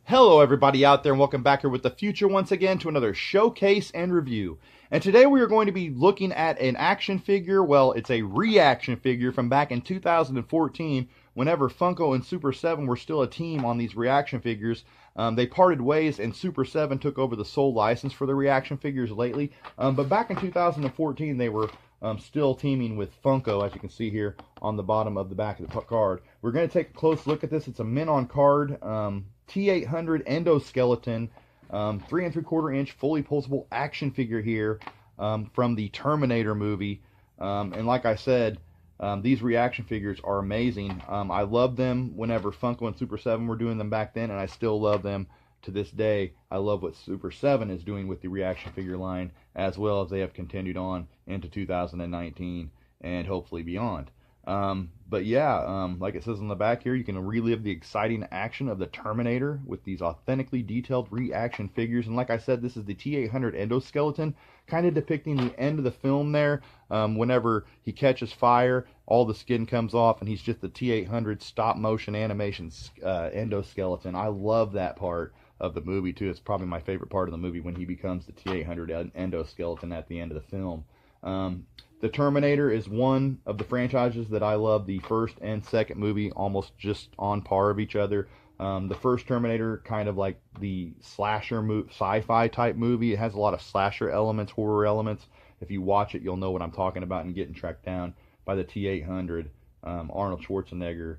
Hello everybody out there, and welcome back here with the future once again to another showcase and review. And today we are going to be looking at an action figure. Well, it's a ReAction figure from back in 2014, whenever Funko and Super 7 were still a team on these ReAction figures. They parted ways and Super 7 took over the sole license for the ReAction figures lately. But back in 2014 they were still teaming with Funko, as you can see here on the bottom of the back of the card. We're going to take a close look at this. It's a mint on card T-800 Endoskeleton 3 3/4 inch fully pulsable action figure here from the Terminator movie. And like I said, these ReAction figures are amazing. I loved them whenever Funko and Super 7 were doing them back then, and I still love them to this day. I love what Super 7 is doing with the ReAction figure line, as well as they have continued on into 2019 and hopefully beyond. But yeah, like it says on the back here, you can relive the exciting action of the Terminator with these authentically detailed ReAction figures. And like I said, this is the T-800 Endoskeleton, kind of depicting the end of the film there. Whenever he catches fire, all the skin comes off, and he's just the T-800 stop motion animation endoskeleton. I love that part of the movie too. It's probably my favorite part of the movie, when he becomes the T-800 endoskeleton at the end of the film. The Terminator is one of the franchises that I love. The first and second movie almost just on par of each other. The first Terminator, kind of like the slasher sci-fi type movie. It has a lot of slasher elements, horror elements. If you watch it, you'll know what I'm talking about, and getting tracked down by the T-800. Arnold Schwarzenegger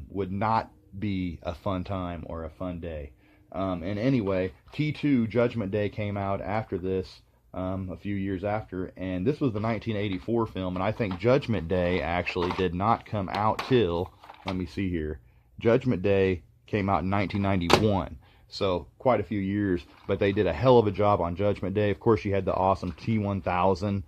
would not be a fun time or a fun day. And anyway, T2 Judgment Day came out after this. A few years after, and this was the 1984 film, and I think Judgment Day actually did not come out till, let me see here, Judgment Day came out in 1991, so quite a few years, but they did a hell of a job on Judgment Day. Of course, you had the awesome T-1000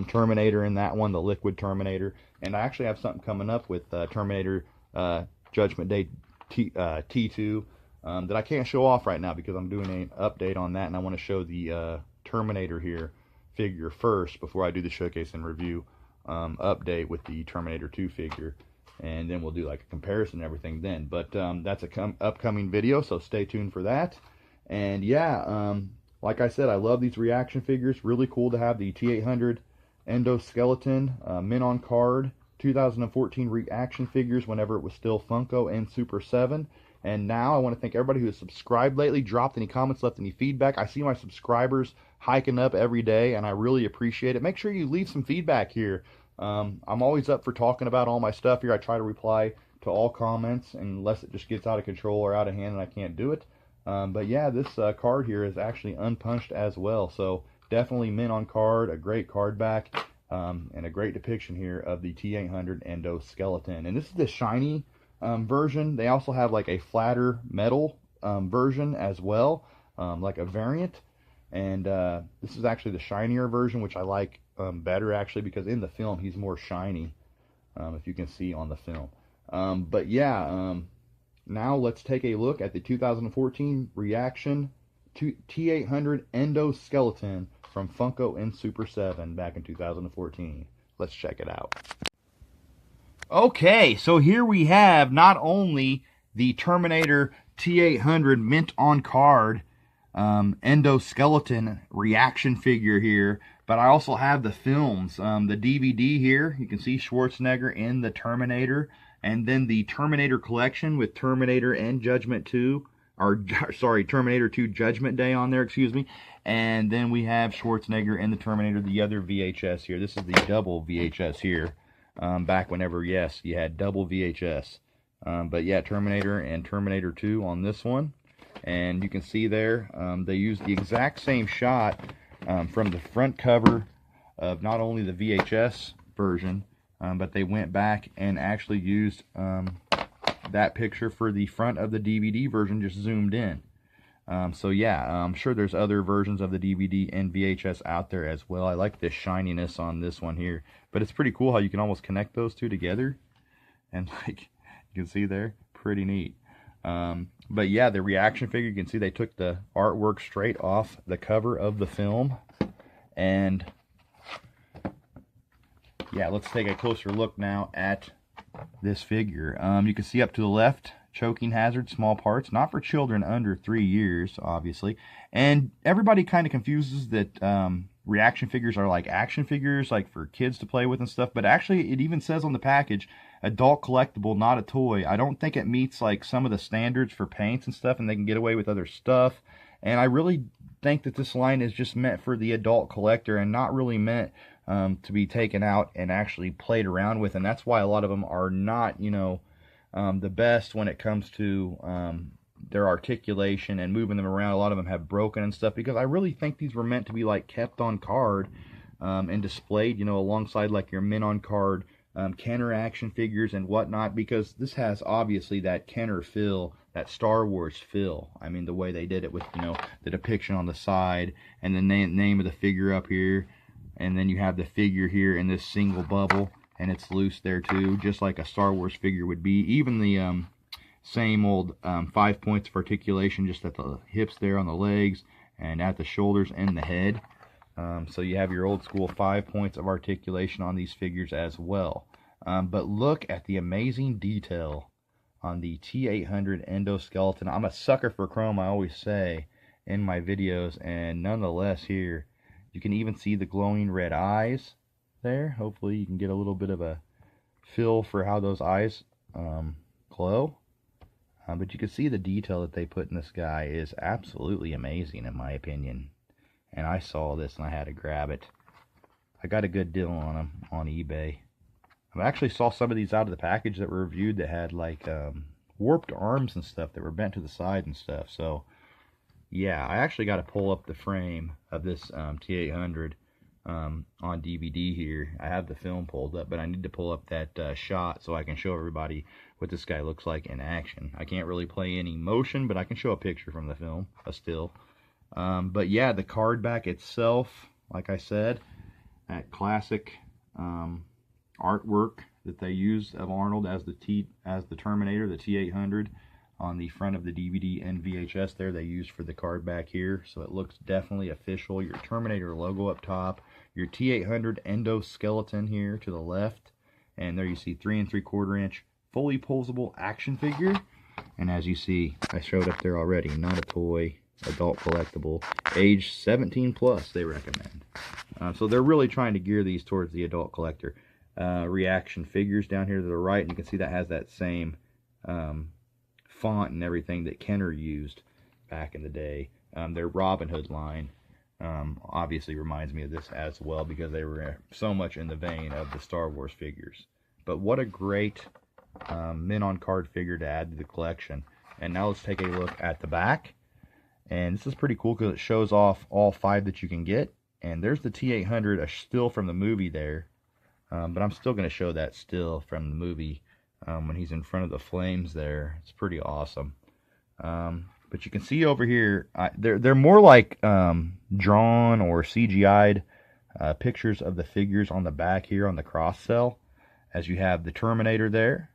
Terminator in that one, the Liquid Terminator, and I actually have something coming up with Terminator Judgment Day T2 that I can't show off right now because I'm doing an update on that, and I want to show the Terminator here figure first before I do the showcase and review update with the Terminator 2 figure, and then we'll do like a comparison and everything then. But that's a upcoming video, so stay tuned for that. And yeah, like I said, I love these ReAction figures. Really cool to have the T-800 Endoskeleton mint on card 2014 ReAction figures whenever it was still Funko and Super 7. And now I want to thank everybody who has subscribed lately, dropped any comments, left any feedback. I see my subscribers hiking up every day, and I really appreciate it. Make sure you leave some feedback here. I'm always up for talking about all my stuff here. I try to reply to all comments, unless it just gets out of control or out of hand and I can't do it. But yeah, this card here is actually unpunched as well. So definitely mint on card, a great card back, and a great depiction here of the T-800 Endoskeleton. And this is the shiny version. They also have like a flatter metal version as well, like a variant, and this is actually the shinier version, which I like better actually, because in the film he's more shiny, if you can see on the film. But yeah, now let's take a look at the 2014 ReAction T-800 Endoskeleton from Funko and Super 7 back in 2014. Let's check it out. Okay, so here we have not only the Terminator T-800 mint on card Endoskeleton ReAction figure here, but I also have the films, the DVD here. You can see Schwarzenegger in the Terminator, and then the Terminator collection with Terminator and Judgment 2, or sorry, Terminator 2 Judgment Day on there, excuse me. And then we have Schwarzenegger and the Terminator, the other VHS here. This is the double VHS here. Back whenever, yes, you had double VHS. But yeah, Terminator and Terminator 2 on this one. And you can see there, they used the exact same shot from the front cover of not only the VHS version, but they went back and actually used that picture for the front of the DVD version, just zoomed in. So yeah, I'm sure there's other versions of the DVD and VHS out there as well. I like the shininess on this one here, but it's pretty cool how you can almost connect those two together, and like you can see there, pretty neat. But yeah, the ReAction figure, you can see they took the artwork straight off the cover of the film. And yeah, let's take a closer look now at this figure. You can see up to the left, choking hazard, small parts, not for children under 3 years, obviously. And everybody kind of confuses that ReAction figures are like action figures, like for kids to play with and stuff. But actually, it even says on the package, adult collectible, not a toy. I don't think it meets like some of the standards for paints and stuff, and they can get away with other stuff. And I really think that this line is just meant for the adult collector and not really meant to be taken out and actually played around with. And that's why a lot of them are not, you know, the best when it comes to their articulation and moving them around. A lot of them have broken and stuff, because I really think these were meant to be like kept on card and displayed, you know, alongside like your men on card Kenner action figures and whatnot, because this has obviously that Kenner feel, that Star Wars feel. I mean, the way they did it with, you know, the depiction on the side and the name of the figure up here, and then you have the figure here in this single bubble, and it's loose there too, just like a Star Wars figure would be. Even the same old 5 points of articulation just at the hips there on the legs and at the shoulders and the head. So you have your old school 5 points of articulation on these figures as well. But look at the amazing detail on the T-800 Endoskeleton. I'm a sucker for chrome, I always say in my videos, and nonetheless here you can even see the glowing red eyes there. Hopefully you can get a little bit of a feel for how those eyes glow. But you can see the detail that they put in this guy is absolutely amazing in my opinion. And I saw this and I had to grab it. I got a good deal on them on eBay. I actually saw some of these out of the package that were reviewed that had like warped arms and stuff that were bent to the side and stuff. So yeah, I actually got to pull up the frame of this T-800 on DVD here. I have the film pulled up, but I need to pull up that shot so I can show everybody what this guy looks like in action. I can't really play any motion, but I can show a picture from the film, a still. But yeah, the card back itself, like I said, that classic artwork that they used of Arnold as the Terminator, the T-800, on the front of the DVD and VHS there, they used for the card back here. So it looks definitely official. Your Terminator logo up top, your T-800 Endoskeleton here to the left, and there you see 3 3/4 inch fully posable action figure. And as you see, I showed up there already, not a toy, adult collectible, age 17 plus they recommend. So they're really trying to gear these towards the adult collector. ReAction figures down here to the right, and you can see that has that same font and everything that Kenner used back in the day. Their Robin Hood line obviously reminds me of this as well, because they were so much in the vein of the Star Wars figures. But what a great men on card figure to add to the collection. And now let's take a look at the back. And this is pretty cool because it shows off all 5 that you can get. And there's the T-800, a still from the movie there. But I'm still going to show that still from the movie when he's in front of the flames there. It's pretty awesome. But you can see over here, they're more like drawn or CGI'd pictures of the figures on the back here on the cross cell. As you have the Terminator there,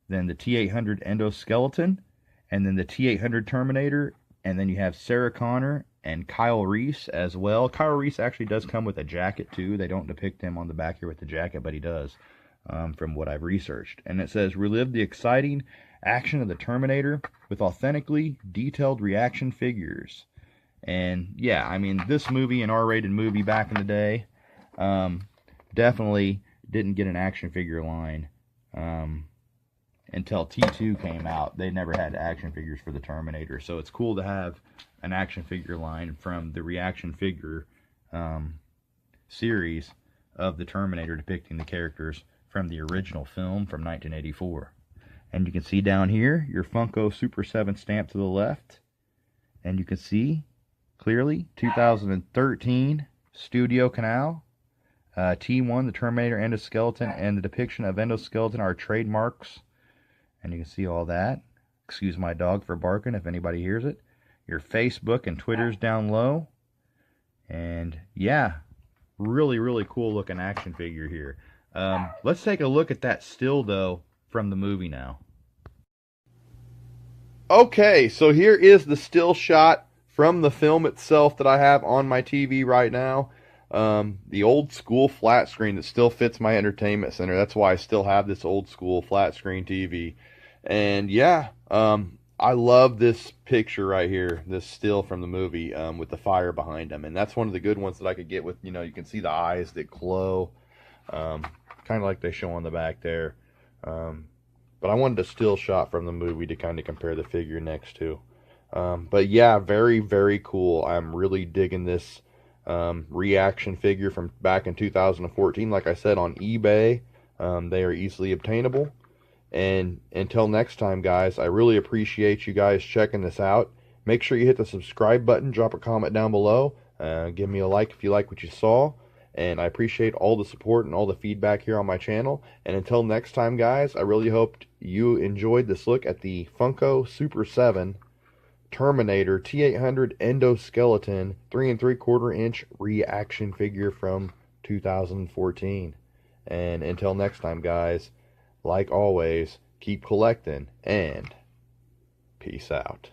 then the T-800 Endoskeleton, and then the T-800 Terminator, and then you have Sarah Connor and Kyle Reese as well. Kyle Reese actually does come with a jacket too. They don't depict him on the back here with the jacket, but he does, from what I've researched. And it says, relive the exciting action of the Terminator with authentically detailed ReAction figures. And yeah, I mean, this movie, an R-rated movie back in the day, definitely didn't get an action figure line until T2 came out. They never had action figures for the Terminator, so it's cool to have an action figure line from the ReAction figure series of the Terminator depicting the characters from the original film from 1984. And you can see down here your Funko Super 7 stamp to the left, and you can see clearly 2013 Studio Canal. T1, the Terminator Endoskeleton, and the depiction of Endoskeleton are trademarks. And you can see all that. Excuse my dog for barking if anybody hears it. Your Facebook and Twitter's down low. And yeah, really, really cool looking action figure here. Let's take a look at that still, though, from the movie now. Okay, so here is the still shot from the film itself that I have on my TV right now. The old school flat screen that still fits my entertainment center. That's why I still have this old school flat screen TV. And yeah, I love this picture right here, this still from the movie, with the fire behind him. And that's one of the good ones that I could get with, you can see the eyes that glow, kind of like they show on the back there. But I wanted a still shot from the movie to kind of compare the figure next to. But yeah, very, very cool. I'm really digging this ReAction figure from back in 2014. Like I said, on eBay, they are easily obtainable. And until next time, guys, I really appreciate you guys checking this out. Make sure you hit the subscribe button, drop a comment down below, give me a like if you like what you saw. And I appreciate all the support and all the feedback here on my channel. And until next time, guys, I really hoped you enjoyed this look at the Funko Super 7 Terminator T-800 Endoskeleton 3 3/4 inch ReAction figure from 2014. And until next time, guys, like always, keep collecting and peace out.